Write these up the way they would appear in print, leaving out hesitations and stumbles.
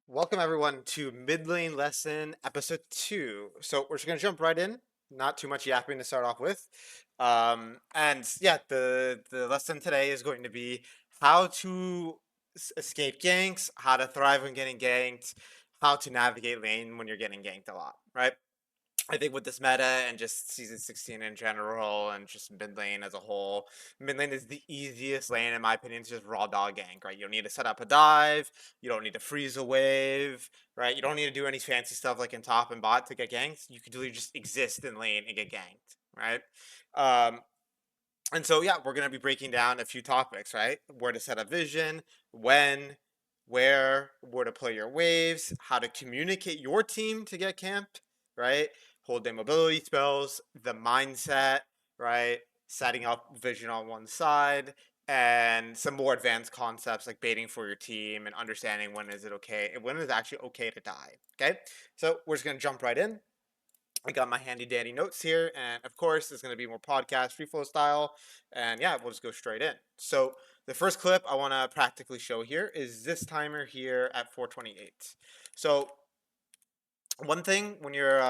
Welcome everyone to mid lane lesson episode 2. So we're just gonna jump right in. Not too much yapping to start off with. And yeah, the lesson today is going to be how to escape ganks, how to thrive when getting ganked, how to navigate lane when you're getting ganked a lot, right? I think with this meta and just season 16 in general and just mid lane as a whole, mid lane is the easiest lane in my opinion to just raw dog gank, right? You don't need to set up a dive, you don't need to freeze a wave, right? You don't need to do any fancy stuff like in top and bot to get ganked. You could literally just exist in lane and get ganked, right? Um, and so yeah, we're gonna be breaking down a few topics, right? Where to set up vision, when, where to play your waves, how to communicate your team to get camped, right? Hold their mobility spells, the mindset, right? Setting up vision on one side, and some more advanced concepts like baiting for your team and understanding when is it okay, and when is it actually okay to die. Okay, so we're just gonna jump right in. I got my handy dandy notes here, and of course, it's going to be more podcast free flow style. And yeah, we'll just go straight in. So, the first clip I want to practically show here is this timer here at 428. So, one thing when you're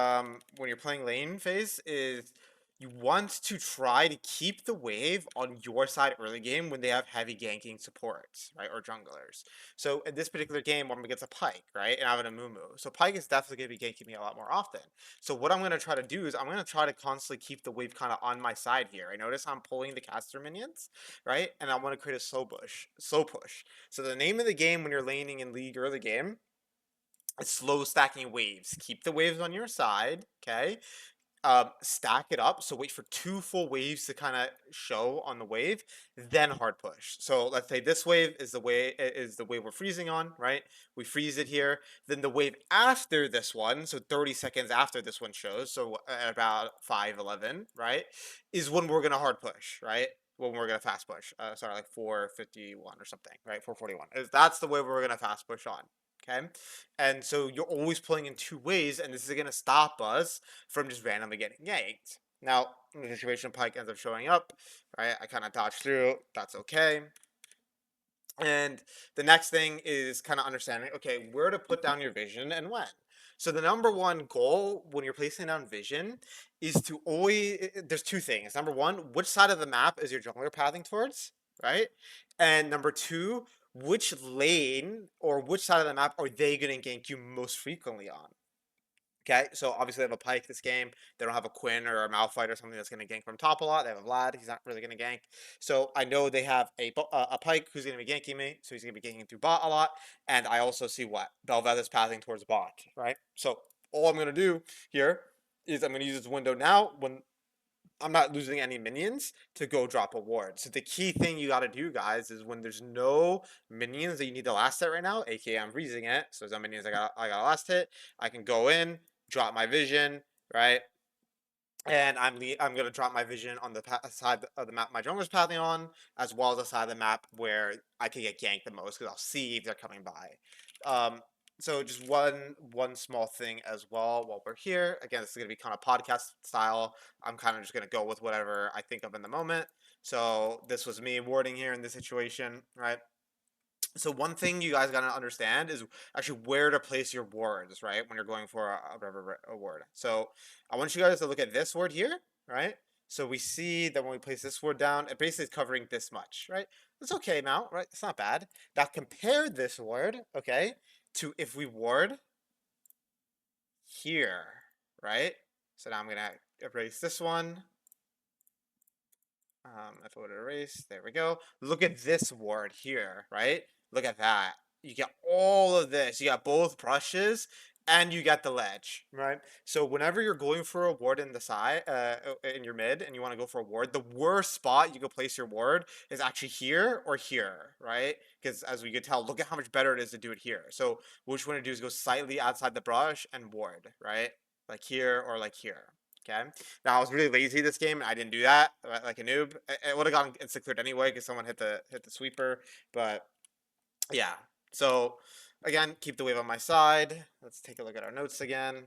playing lane phase is you want to try to keep the wave on your side early game when they have heavy ganking supports, right, or junglers. So in this particular game, I'm against a Pike, right, and I have a Mumu. So Pike is definitely going to be ganking me a lot more often. So what I'm going to try to do is I'm going to try to constantly keep the wave kind of on my side here. I notice I'm pulling the caster minions, right, and I want to create a slow push. So the name of the game when you're laning in League early game, slow stacking waves. Keep the waves on your side, okay? Stack it up. So wait for two full waves to kind of show on the wave, then hard push. So let's say this wave is the wave we're freezing on, right? We freeze it here. Then the wave after this one, so 30 seconds after this one shows, so at about 5:11, right, is when we're gonna hard push, right? When we're gonna fast push. Sorry, like 4:51 or something, right? 4:41. That's the way we're gonna fast push on. Okay, and so you're always playing in two ways, and this is gonna stop us from just randomly getting yanked. Now, in the situation Pike ends up showing up, right? I kind of dodge through. That's okay. And the next thing is kind of understanding, okay, where to put down your vision and when. So the number one goal when you're placing down vision is to always, there's two things. Number one, which side of the map is your jungler pathing towards, right? And number two, which lane or which side of the map are they going to gank you most frequently on? Okay, so obviously they have a Pike this game. They don't have a Quinn or a Malphite or something that's going to gank from top a lot. They have a Vlad. He's not really going to gank. So I know they have a Pike who's going to be ganking me. So he's going to be ganking through bot a lot. And I also see what? Bel'Veth's pathing towards bot, right? So all I'm going to do here is I'm going to use this window now when I'm not losing any minions to go drop a ward. So the key thing you got to do, guys, is when there's no minions that you need to last hit right now, aka I'm freezing it. So there's no minions I got last hit. I can go in, drop my vision, right? And I'm gonna drop my vision on the side of the map my jungler's pathing on, as well as the side of the map where I can get ganked the most because I'll see if they're coming by. Um, so just one small thing as well while we're here. Again, this is gonna be kind of podcast style. I'm kind of just gonna go with whatever I think of in the moment. So this was me warding here in this situation, right? So one thing you guys gotta understand is actually where to place your wards, right? When you're going for a ward. So I want you guys to look at this word here, right? So we see that when we place this word down, it basically is covering this much, right? It's okay now, right? It's not bad. Now compare this word, okay, to if we ward here, right? So now I'm gonna erase this one. If I would erase, there we go. Look at this ward here, right? Look at that. You get all of this. You got both brushes and you get the ledge, right? So whenever you're going for a ward in the side, in your mid, and you want to go for a ward, the worst spot you could place your ward is actually here or here, right? Because as we could tell, look at how much better it is to do it here. So what you want to do is go slightly outside the brush and ward, right? Like here or like here. Okay. Now I was really lazy this game, and I didn't do that like a noob. It would have gotten insta cleared anyway because someone hit the sweeper. But yeah. So again, keep the wave on my side. Let's take a look at our notes again.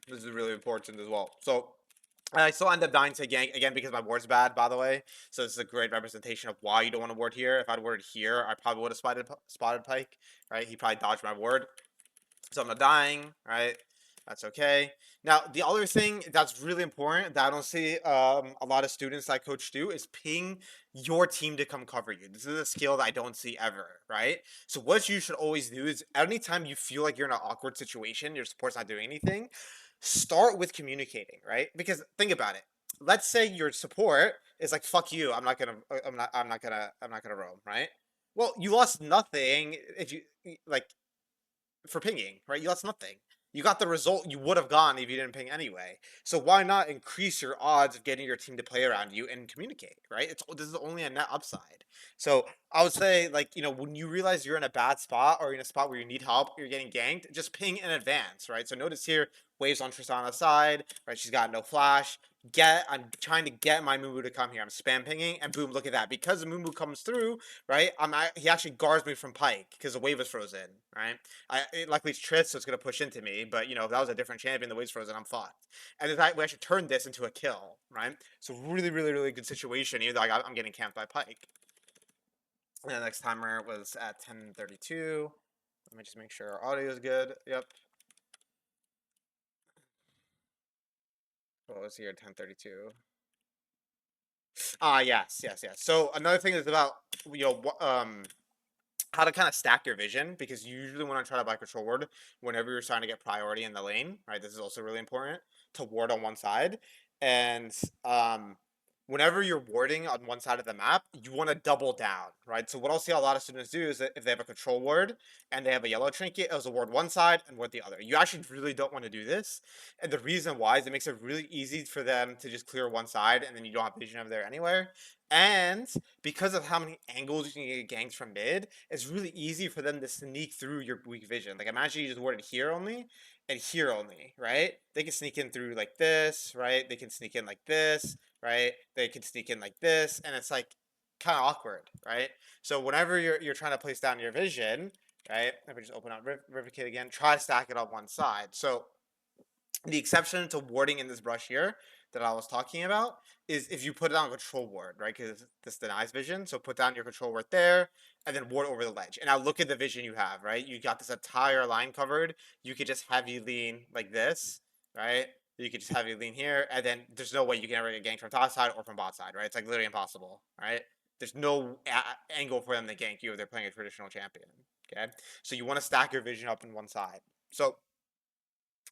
This is really important as well. So I still end up dying to gank again because my ward's bad, by the way. So this is a great representation of why you don't want to ward here. If I'd warded here, I probably would have spotted Pike, right? He probably dodged my ward. So I'm not dying, right? That's okay. Now, the other thing that's really important that I don't see a lot of students that I coach do is ping your team to come cover you. This is a skill that I don't see ever, right? So what you should always do is anytime you feel like you're in an awkward situation, your support's not doing anything, start with communicating, right? Because think about it. Let's say your support is like, fuck you, I'm not gonna roam, right? Well, you lost nothing if you like for pinging, right? You lost nothing. You got the result you would have gotten if you didn't ping anyway. So why not increase your odds of getting your team to play around you and communicate, right? This is only a net upside. So I would say, like, when you realize you're in a bad spot or in a spot where you need help, you're getting ganked, just ping in advance, right? So notice here, waves on Tristana's side, right? She's got no flash. I'm trying to get my Mumu to come here. I'm spam pinging, and boom, look at that. Because the Mumu comes through, right? He actually guards me from Pike because the wave was frozen, right? Luckily it's Triss, so it's gonna push into me. But if that was a different champion, the wave's frozen, I'm fucked. And in fact, we actually turned this into a kill, right? So really, really, really good situation. Even though I'm getting camped by Pike. And the next timer was at 10:32. Let me just make sure our audio is good. Yep. What was here? 10:32. Yes, yes, yes. So another thing is about how to kind of stack your vision because you usually want to try to buy control ward whenever you're trying to get priority in the lane, right? This is also really important to ward on one side. And whenever you're warding on one side of the map, you want to double down, right? So what I'll see a lot of students do is that if they have a control ward and they have a yellow trinket, it'll ward one side and ward the other. You actually really don't want to do this. And the reason why is it makes it really easy for them to just clear one side and then you don't have vision over there anywhere. And because of how many angles you can get ganked from mid, it's really easy for them to sneak through your weak vision. Like imagine you just warded here only and here only, right? They can sneak in through like this, right? They can sneak in like this, right? They can sneak in like this, and it's like kind of awkward, right? So whenever you're trying to place down your vision, right? Let me just open up River Kit again. Try to stack it on one side. So the exception to warding in this brush here that I was talking about is if you put it on control ward, right? Because this denies vision. So put down your control ward there and then ward over the ledge. And now look at the vision you have, right? You got this entire line covered. You could just have you lean like this, right? You could just have you lean here, and then there's no way you can ever get ganked from top side or from bot side, right? It's like literally impossible, right? There's no angle for them to gank you if they're playing a traditional champion. Okay, so you want to stack your vision up in one side. So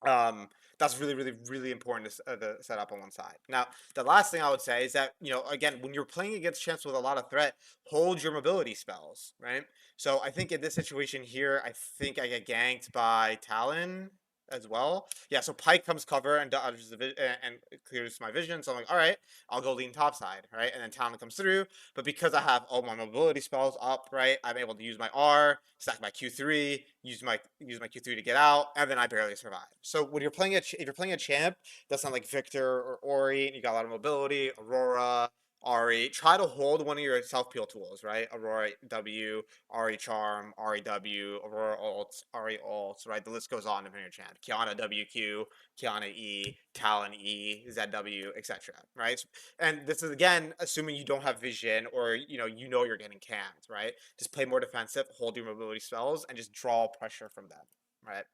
um, that's really, really, really important to set up on one side. Now, the last thing I would say is that, again, when you're playing against champs with a lot of threat, hold your mobility spells, right? So I think in this situation here, I think I get ganked by Talon as well. Yeah, so Pike comes cover and dodges and clears my vision. So I'm like, all right, I'll go lean top side, right? And then Talon comes through. But because I have all my mobility spells up, right, I'm able to use my R, stack my Q3, use my Q3 to get out, and then I barely survive. So when you're playing if you're playing a champ that's not like Victor or Ori, and you got a lot of mobility, Aurora, Ari, try to hold one of your self peel tools, right? Aurora W, Ari Charm, Ari W, Aurora Ults, Ari Ults, right? The list goes on depending on your champ. Kiana WQ, Kiana E, Talon E, ZW, etc. Right? And this is again assuming you don't have vision or you're getting camped, right? Just play more defensive, hold your mobility spells, and just draw pressure from them, right?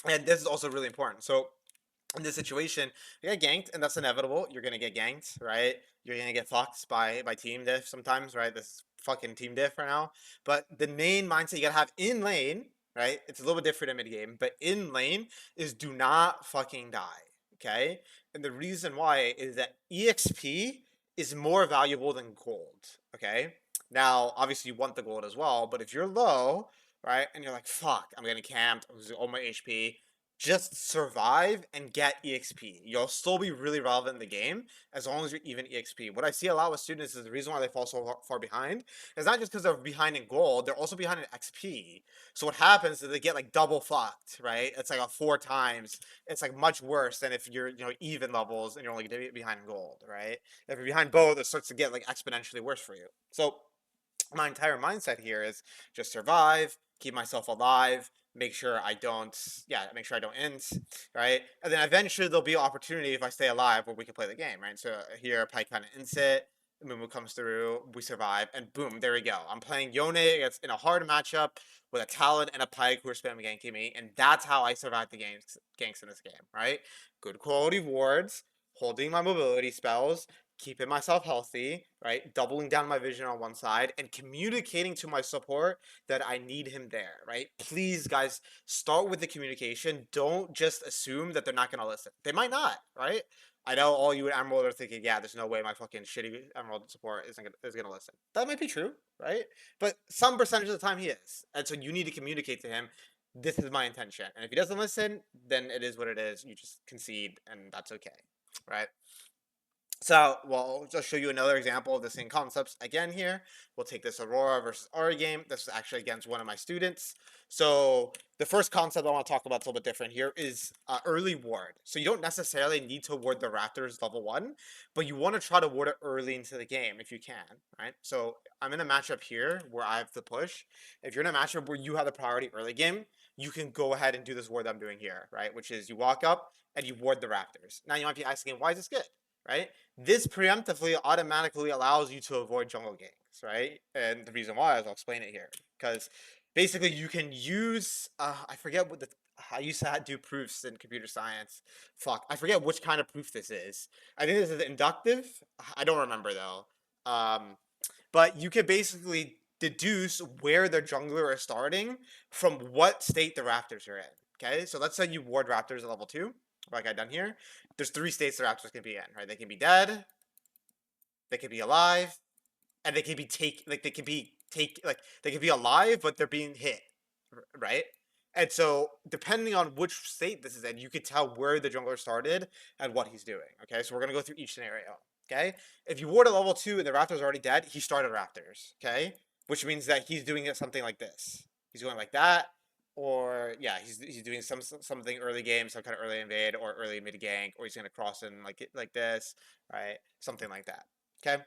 And this is also really important. So in this situation, you get ganked, and that's inevitable. You're gonna get ganked, right? You're gonna get fucked by team diff sometimes, right? This is fucking team diff right now. But the main mindset you gotta have in lane, right? It's a little bit different in mid game, but in lane is do not fucking die. Okay? And the reason why is that EXP is more valuable than gold. Okay? Now, obviously you want the gold as well, but if you're low, right, and you're like, fuck, I'm getting camped, I'm losing all my HP, just survive and get EXP. You'll still be really relevant in the game as long as you're even EXP. What I see a lot with students is the reason why they fall so far behind is not just because they're behind in gold, they're also behind in XP. So what happens is they get like double fucked, right? It's like a 4 times. It's like much worse than if you're even levels and you're only behind in gold, right? If you're behind both, it starts to get like exponentially worse for you. So my entire mindset here is just survive, keep myself alive, make sure I don't, yeah, make sure I don't int, right? And then eventually there'll be an opportunity if I stay alive where we can play the game, right? So here Pike kind of ints it, Mumu comes through, we survive, and boom, there we go. I'm playing Yone against in a hard matchup with a Talon and a Pike who are spamming ganking me, and that's how I survived the ganks in this game, right? Good quality wards, holding my mobility spells, keeping myself healthy, right? Doubling down my vision on one side and communicating to my support that I need him there, right? Please, guys, start with the communication. Don't just assume that they're not going to listen. They might not, right? I know all you Emerald are thinking, yeah, there's no way my fucking shitty Emerald support is gonna listen. That might be true, right? But some percentage of the time he is, and so you need to communicate to him, this is my intention. And if he doesn't listen, then it is what it is. You just concede, and that's okay, right? So, well, I'll just show you another example of the same concepts again here. We'll take this Aurora versus Ari game. This is actually against one of my students. So, the first concept I want to talk about is a little bit different here is early ward. So, you don't necessarily need to ward the Raptors level 1, but you want to try to ward it early into the game if you can, right? So, I'm in a matchup here where I have to push. If you're in a matchup where you have the priority early game, you can go ahead and do this ward I'm doing here, right? Which is you walk up and you ward the Raptors. Now, you might be asking, why is this good, right? This preemptively automatically allows you to avoid jungle ganks, right? And the reason why is I'll explain it here. Because basically you can use, I forget what I used to do proofs in computer science. Fuck, I forget which kind of proof this is. I think this is inductive. I don't remember though. But you can basically deduce where the jungler is starting from what state the Raptors are in. Okay, so let's say you ward Raptors at level 2, like I done here. There's 3 states the Raptors can be in, right? They can be dead, they can be alive, and they can be they can be alive, but they're being hit, right? And so, depending on which state this is in, you can tell where the jungler started and what he's doing. Okay, so we're gonna go through each scenario. Okay, if you ward at level 2 and the Raptors are already dead, he started Raptors. Okay, which means that he's doing something like this. He's going like that, or yeah, he's doing something early game, some kind of early invade or early mid gank, or he's gonna cross in like this, right? Something like that. Okay,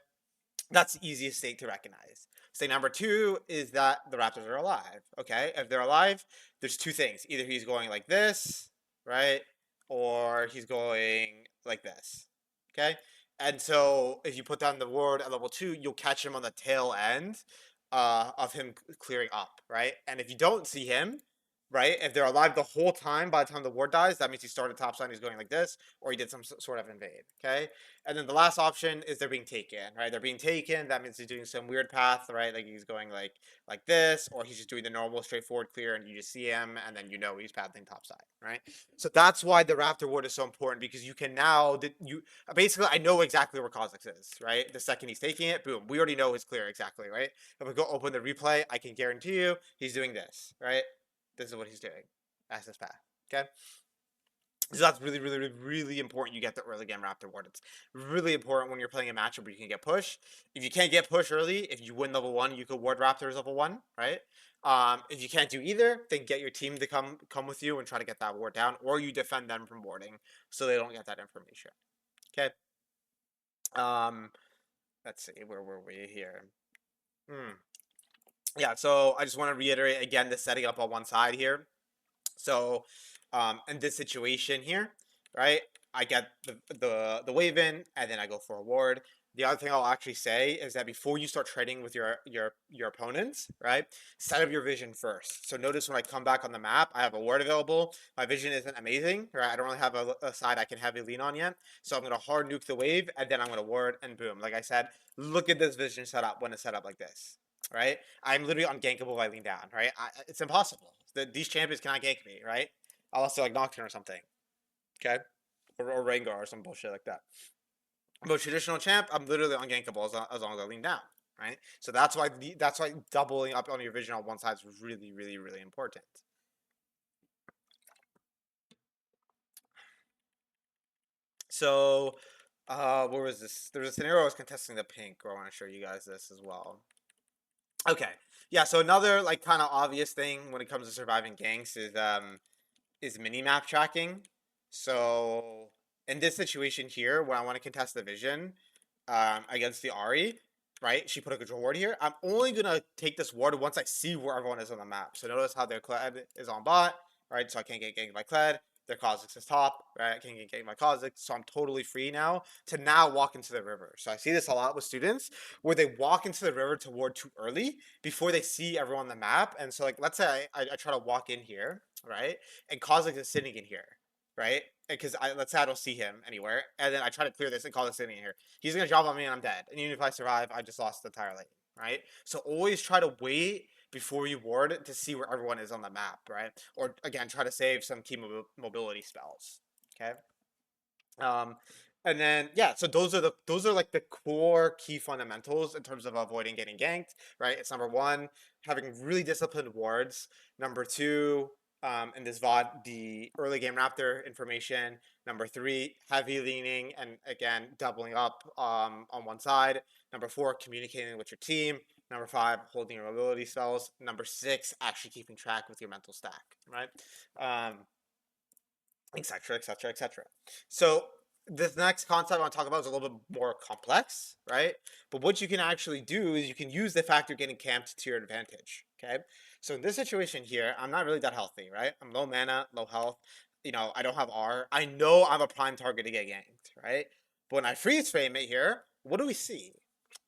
that's the easiest state to recognize. State number 2 is that the Raptors are alive. Okay, if they're alive, there's two things. Either he's going like this, right? Or he's going like this. Okay? And so if you put down the ward at level 2, you'll catch him on the tail end of him clearing up, right? And if you don't see him, right, if they're alive the whole time by the time the ward dies, that means he started top side, he's going like this, or he did some sort of invade. Okay? And then the last option is they're being taken, right? They're being taken. That means he's doing some weird path, right? Like he's going like this, or he's just doing the normal straightforward clear, and you just see him, and then you know he's pathing topside, right? So that's why the Raptor ward is so important because you can now you basically I know exactly where Kha'Zix is, right? The second he's taking it, boom, we already know his clear exactly, right? If we go open the replay, I can guarantee you he's doing this, right? This is what he's doing. That's his path. Okay. So that's really, really, really, really important. You get the early game Raptor ward. It's really important when you're playing a matchup where you can get push. If you can't get push early, if you win level 1, you could ward Raptors level 1, right? If you can't do either, then get your team to come with you and try to get that ward down, or you defend them from warding so they don't get that information. Okay. Um, let's see, where were we here? Yeah, so I just want to reiterate again the setting up on one side here. So, in this situation here, right, I get the wave in, and then I go for a ward. The other thing I'll actually say is that before you start trading with your opponents, right, set up your vision first. So notice when I come back on the map, I have a ward available. My vision isn't amazing, right? I don't really have a side I can heavily lean on yet. So I'm gonna hard nuke the wave, and then I'm gonna ward, and boom. Like I said, look at this vision setup when it's set up like this, right? I'm literally ungankable if I lean down, right? It's impossible. These champions cannot gank me, right? Unless they're like Nocturne or something, okay? Or Rengar or some bullshit like that. But traditional champ, I'm literally ungankable as long as I lean down, right? So that's why doubling up on your vision on one side is really, really, really important. So, where was this? There was a scenario I was contesting the pink, where I want to show you guys this as well. Okay, yeah. So another like kind of obvious thing when it comes to surviving ganks is mini map tracking. So in this situation here, where I want to contest the vision against the Ari, right? She put a control ward here. I'm only gonna take this ward once I see where everyone is on the map. So notice how their Kled is on bot, right? So I can't get ganked by Kled. Their Kha'Zix is top, right? I can't get ganked by Kha'Zix. So I'm totally free now to now walk into the river. So I see this a lot with students where they walk into the river to ward too early before they see everyone on the map. And so like let's say I try to walk in here, right? And Kha'Zix is sitting in here, right? Because let's say I don't see him anywhere, and then I try to clear this and Kha'Zix sitting in here. He's gonna drop on me and I'm dead. And even if I survive, I just lost the entire lane, right? So always try to wait before you ward to see where everyone is on the map, right? Or again, try to save some key mobility spells. Okay. Um, and then yeah, so those are like the core key fundamentals in terms of avoiding getting ganked, right? It's number one, having really disciplined wards. Number two, in this VOD, the early game Raptor information. Number three, heavy leaning and again doubling up on one side. Number four, communicating with your team. Number five, holding your mobility spells. Number six, actually keeping track with your mental stack, right? Etc., etc., etc. So this next concept I want to talk about is a little bit more complex, right? But what you can actually do is you can use the fact you're getting camped to your advantage, okay? So in this situation here, I'm not really that healthy, right? I'm low mana, low health. You know, I don't have R. I know I'm a prime target to get ganked, right? But when I freeze frame it here, what do we see,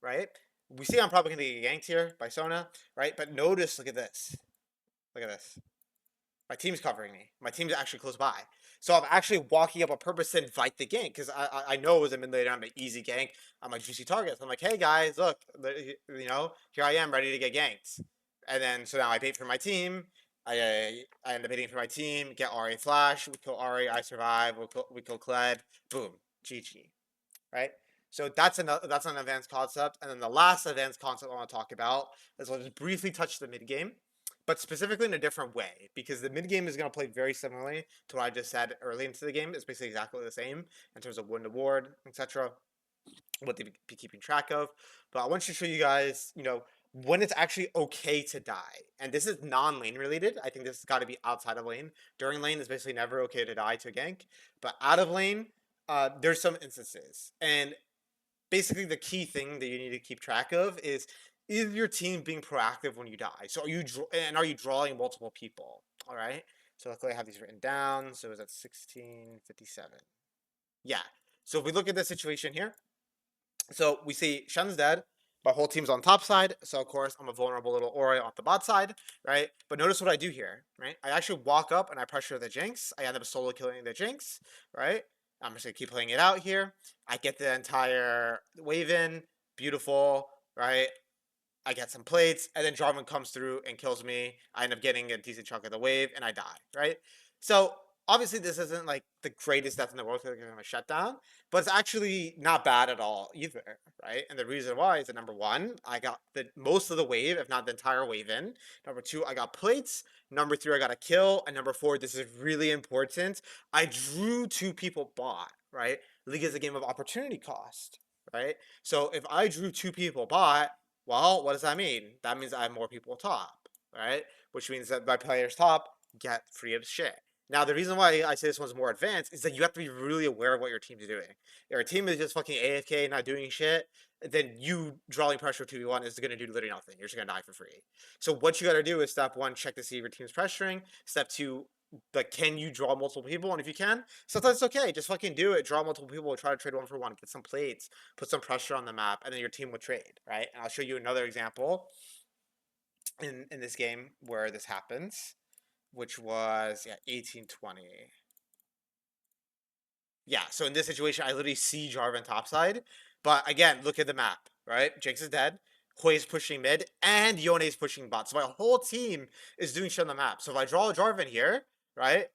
right? We see I'm probably going to get ganked here by Sona, right? But notice, look at this. Look at this. My team's covering me. My team's actually close by. So I'm actually walking up on purpose to invite the gank because I know it was a mid lane. I'm an easy gank. I'm a juicy target. So I'm like, hey guys, look, you know, here I am ready to get ganked. And then so now I bait for my team. I end up baiting for my team. Get Ari flash. We kill Ari. I survive. We kill Kled. Boom. GG. Right. So that's an advanced concept. And then the last advanced concept I want to talk about is I'll just briefly touch the mid game, but specifically in a different way because the mid game is going to play very similarly to what I just said early into the game. It's basically exactly the same in terms of win to ward, etc. What they be keeping track of. But I want to show you guys, you know, when it's actually okay to die. And this is non-lane related. I think this has got to be outside of lane. During lane is basically never okay to die to a gank. But out of lane, there's some instances. And basically the key thing that you need to keep track of is your team being proactive when you die? So are you drawing multiple people? All right. So luckily I have these written down. So it was at 1657. Yeah. So if we look at the situation here, so we see Shen's dead. My whole team's on top side, so of course I'm a vulnerable little Ori on the bot side, right? But notice what I do here, right? I actually walk up and I pressure the Jinx. I end up solo killing the Jinx, right? I'm just gonna keep playing it out here. I get the entire wave in, beautiful, right? I get some plates, and then Jarvan comes through and kills me. I end up getting a decent chunk of the wave, and I die, right? So obviously this isn't like the greatest death in the world because I'm a shutdown, but it's actually not bad at all either, right? And the reason why is that number one, I got the most of the wave, if not the entire wave in. Number two, I got plates. Number three, I got a kill. And number four, this is really important. I drew two people bot, right? League is a game of opportunity cost, right? So if I drew two people bot, well, what does that mean? That means I have more people top, right? Which means that my players top get free of shit. Now, the reason why I say this one's more advanced is that you have to be really aware of what your team's doing. If your team is just fucking AFK, not doing shit, then you drawing pressure 2v1 is going to do literally nothing. You're just going to die for free. So what you got to do is step one, check to see if your team's pressuring. Step two, like, can you draw multiple people? And if you can, sometimes it's okay. Just fucking do it. Draw multiple people. Try to trade one for one. Get some plates. Put some pressure on the map, and then your team will trade, right? And I'll show you another example in this game where this happens, which was 1820. Yeah, so in this situation, I literally see Jarvan topside. But again, look at the map, right? Jinx is dead. Hui's pushing mid, and Yone's pushing bot. So my whole team is doing shit on the map. So if I draw a Jarvan here, right,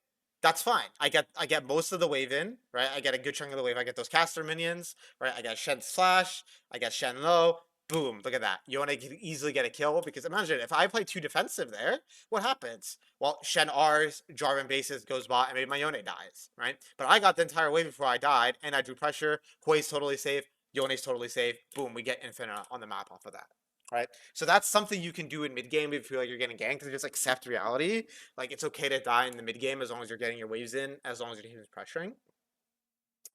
that's fine. I get most of the wave in, right? I get a good chunk of the wave. I get those caster minions, right? I get Shen's flash. I get Shen low. Boom, look at that. Yone can easily get a kill because imagine if I play too defensive there, what happens? Well, Shen R's, Jarvan bases, goes bot, and maybe my Yone dies, right? But I got the entire wave before I died, and I drew pressure. Hui's totally safe. Yone's totally safe. Boom, we get infinite on the map off of that. Right? So that's something you can do in mid game if you feel like you're getting ganked. Just accept reality. Like it's okay to die in the mid game as long as you're getting your waves in, as long as your team is pressuring.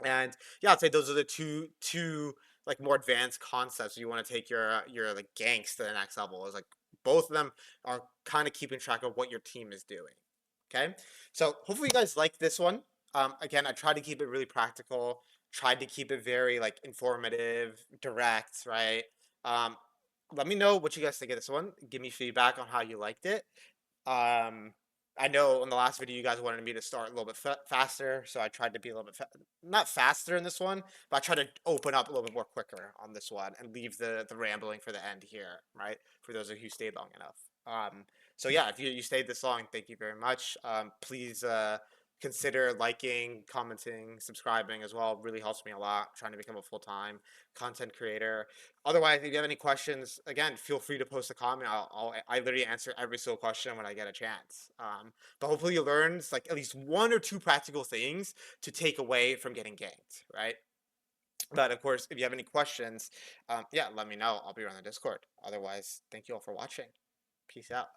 And yeah, I'd say those are the two like more advanced concepts. You want to take your like ganks to the next level. Is like both of them are kind of keeping track of what your team is doing. Okay, so hopefully you guys like this one. Again, I tried to keep it really practical. Tried to keep it very like informative, direct, right? Um, Let me know what you guys think of this one. Give me feedback on how you liked it. Um, I know in the last video you guys wanted me to start a little bit faster, so I tried to be a little bit not faster in this one, but I tried to open up a little bit more quicker on this one and leave the rambling for the end here, right? For those of you who stayed long enough. So yeah, if you stayed this long, thank you very much. Please consider liking, commenting, subscribing as well. It really helps me a lot. I'm trying to become a full-time content creator. Otherwise, if you have any questions, again, feel free to post a comment. I literally answer every single question when I get a chance. But hopefully you learned like at least one or two practical things to take away from getting ganked, right? But of course, if you have any questions, yeah, let me know. I'll be around the Discord. Otherwise, thank you all for watching. Peace out.